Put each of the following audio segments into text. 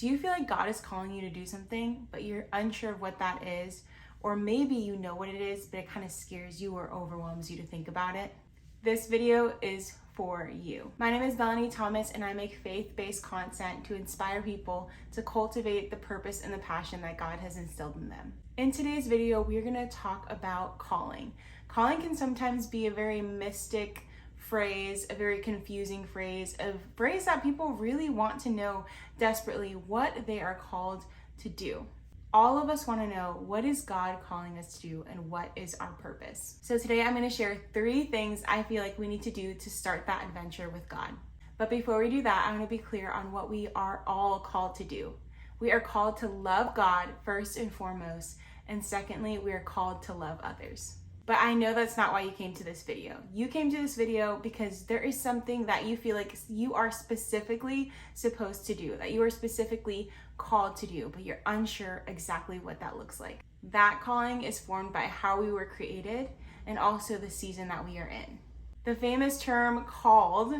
Do you feel like God is calling you to do something, but you're unsure of what that is? Or maybe you know what it is, but it kind of scares you or overwhelms you to think about it? This video is for you. My name is Melany Thomas, and I make faith-based content to inspire people to cultivate the purpose and the passion that God has instilled in them. In today's video, we're going to talk about calling. Calling can sometimes be a very mystic phrase, a very confusing phrase, a phrase that people really want to know desperately what they are called to do. All of us want to know, what is God calling us to do and what is our purpose? So today I'm going to share 3 things I feel like we need to do to start that adventure with God. But before we do that, I want to be clear on what we are all called to do. We are called to love God first and foremost, and secondly, we are called to love others. But I know that's not why you came to this video. You came to this video because there is something that you feel like you are specifically supposed to do, that you are specifically called to do, but you're unsure exactly what that looks like. That calling is formed by how we were created and also the season that we are in. The famous term called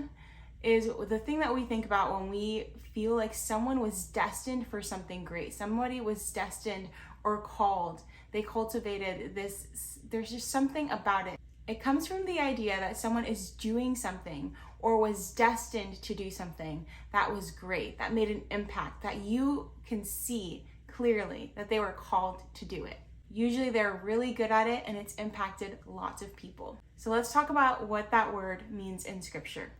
is the thing that we think about when we feel like someone was destined for something great. Somebody was destined or called. They cultivated this. There's just something about it. It comes from the idea that someone is doing something or was destined to do something that was great, that made an impact, that you can see clearly that they were called to do it. Usually they're really good at it and it's impacted lots of people. So let's talk about what that word means in scripture.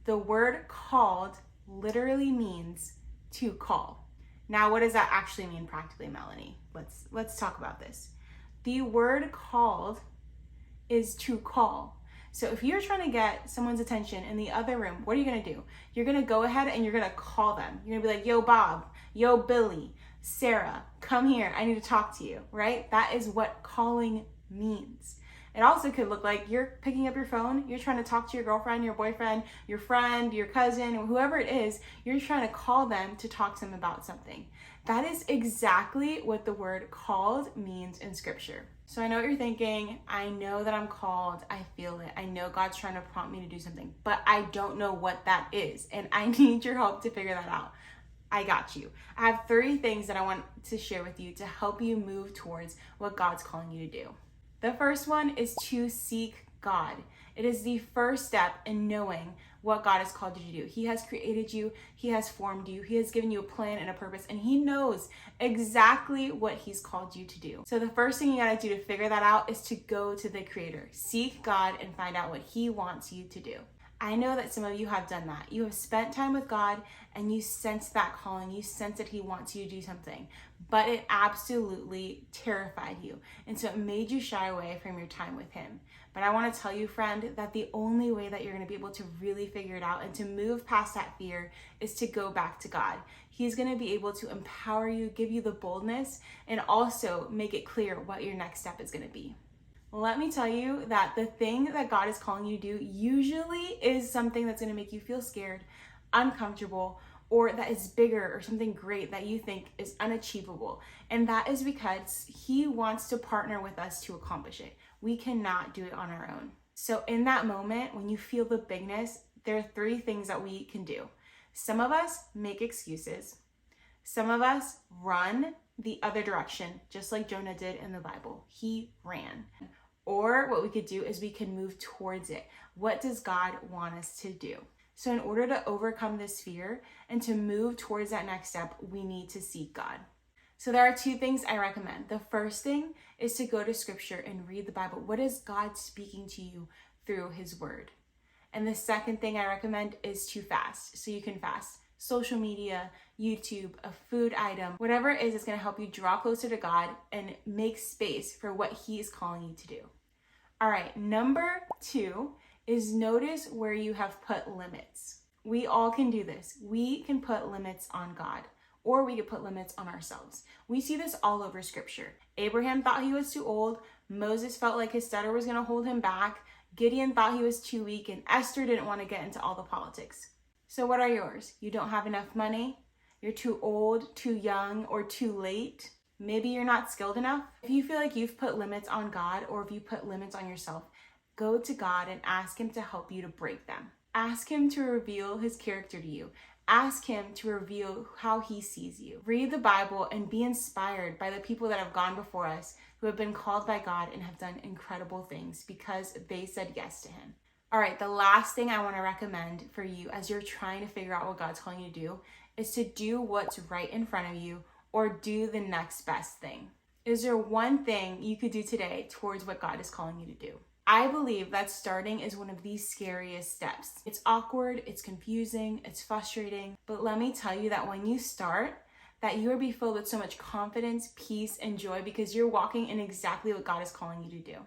The word called literally means to call. Now, what does that actually mean practically, Melany? Let's talk about this. The word called is to call. So if you're trying to get someone's attention in the other room, what are you gonna do? You're gonna go ahead and you're gonna call them. You're gonna be like, yo, Bob, yo, Billy, Sarah, come here. I need to talk to you, right? That is what calling means. It also could look like you're picking up your phone, you're trying to talk to your girlfriend, your boyfriend, your friend, your cousin, or whoever it is, you're trying to call them to talk to them about something. That is exactly what the word called means in scripture. So I know what you're thinking. I know that I'm called. I feel it. I know God's trying to prompt me to do something, but I don't know what that is. And I need your help to figure that out. I got you. I have 3 things that I want to share with you to help you move towards what God's calling you to do. The first one is to seek God. It is the first step in knowing what God has called you to do. He has created you. He has formed you. He has given you a plan and a purpose, and He knows exactly what He's called you to do. So the first thing you gotta do to figure that out is to go to the Creator. Seek God and find out what He wants you to do. I know that some of you have done that. You have spent time with God and you sense that calling. You sense that He wants you to do something, but it absolutely terrified you. And so it made you shy away from your time with Him. But I want to tell you, friend, that the only way that you're going to be able to really figure it out and to move past that fear is to go back to God. He's going to be able to empower you, give you the boldness, and also make it clear what your next step is going to be. Let me tell you that the thing that God is calling you to do usually is something that's going to make you feel scared, uncomfortable, or that is bigger or something great that you think is unachievable. And that is because He wants to partner with us to accomplish it. We cannot do it on our own. So in that moment, when you feel the bigness, there are 3 things that we can do. Some of us make excuses. Some of us run the other direction, just like Jonah did in the Bible. He ran. Or what we could do is we can move towards it. What does God want us to do? So in order to overcome this fear and to move towards that next step, we need to seek God. So there are 2 things I recommend. The first thing is to go to scripture and read the Bible. What is God speaking to you through His word? And the second thing I recommend is to fast. So you can fast social media, YouTube, a food item, whatever it is that's going to help you draw closer to God and make space for what He is calling you to do. All right, number 2 is notice where you have put limits. We all can do this. We can put limits on God, or we can put limits on ourselves. We see this all over scripture. Abraham thought he was too old. Moses felt like his stutter was going to hold him back. Gideon thought he was too weak, and Esther didn't want to get into all the politics. So what are yours? You don't have enough money? You're too old, too young, or too late? Maybe you're not skilled enough. If you feel like you've put limits on God, or if you put limits on yourself, go to God and ask Him to help you to break them. Ask Him to reveal His character to you. Ask him to reveal how he sees you. Read the Bible and be inspired by the people that have gone before us, who have been called by God and have done incredible things because they said yes to him. All right, the last thing I want to recommend for you as you're trying to figure out what God's calling you to do is to do what's right in front of you, or do the next best thing. Is there one thing you could do today towards what God is calling you to do? I believe that starting is one of the scariest steps. It's awkward, it's confusing, it's frustrating, but let me tell you that when you start, that you will be filled with so much confidence, peace, and joy because you're walking in exactly what God is calling you to do.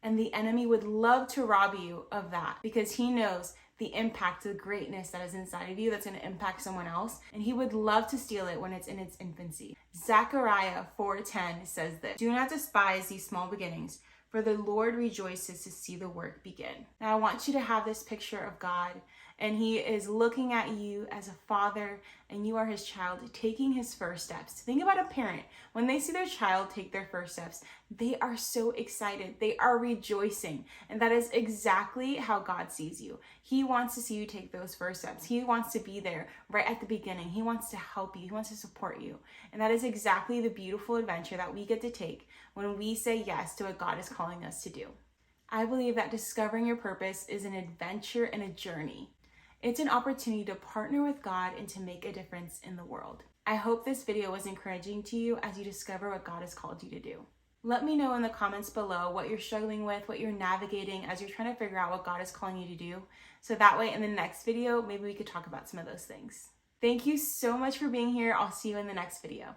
And the enemy would love to rob you of that because he knows the impact, the greatness that is inside of you that's going to impact someone else. And he would love to steal it when it's in its infancy. Zechariah 4:10 says this: "Do not despise these small beginnings, for the Lord rejoices to see the work begin." Now I want you to have this picture of God, and he is looking at you as a father, and you are his child taking his first steps. Think about a parent. When they see their child take their first steps, they are so excited. They are rejoicing. And that is exactly how God sees you. He wants to see you take those first steps. He wants to be there right at the beginning. He wants to help you. He wants to support you. And that is exactly the beautiful adventure that we get to take when we say yes to what God is calling us to do. I believe that discovering your purpose is an adventure and a journey. It's an opportunity to partner with God and to make a difference in the world. I hope this video was encouraging to you as you discover what God has called you to do. Let me know in the comments below what you're struggling with, what you're navigating as you're trying to figure out what God is calling you to do. So that way in the next video, maybe we could talk about some of those things. Thank you so much for being here. I'll see you in the next video.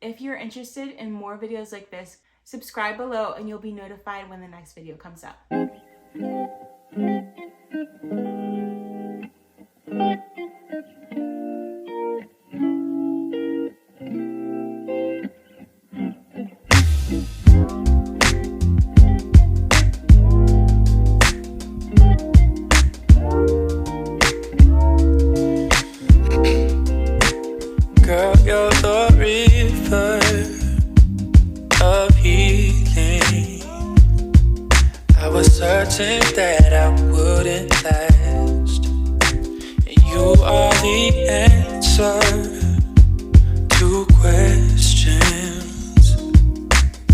If you're interested in more videos like this, subscribe below and you'll be notified when the next video comes up. Girl, you're the river of healing. I was certain that I wouldn't last, and you are the answer to questions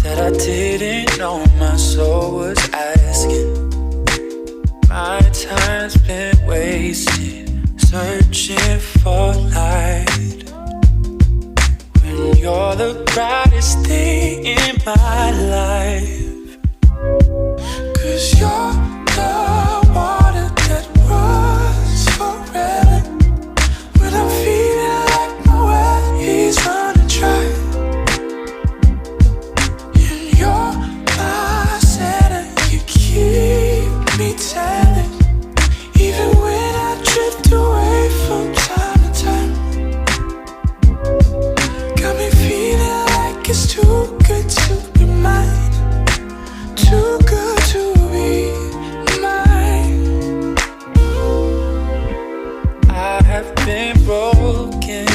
that I didn't know my soul was asking. My time's been wasted searching for light, you're the brightest thing in my life. 'Cause you're the water that runs forever when I'm feeling like my well is running dry. And you're my center, you keep me telling, even when I drift away from time to time. It's too good to be mine, too good to be mine. I have been broken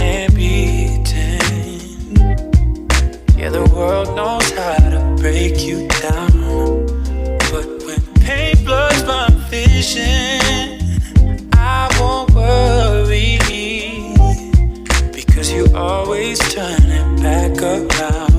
and beaten. Yeah, the world knows how to break you down, but when pain blurs my vision, I won't worry, 'cause you always turn it back around.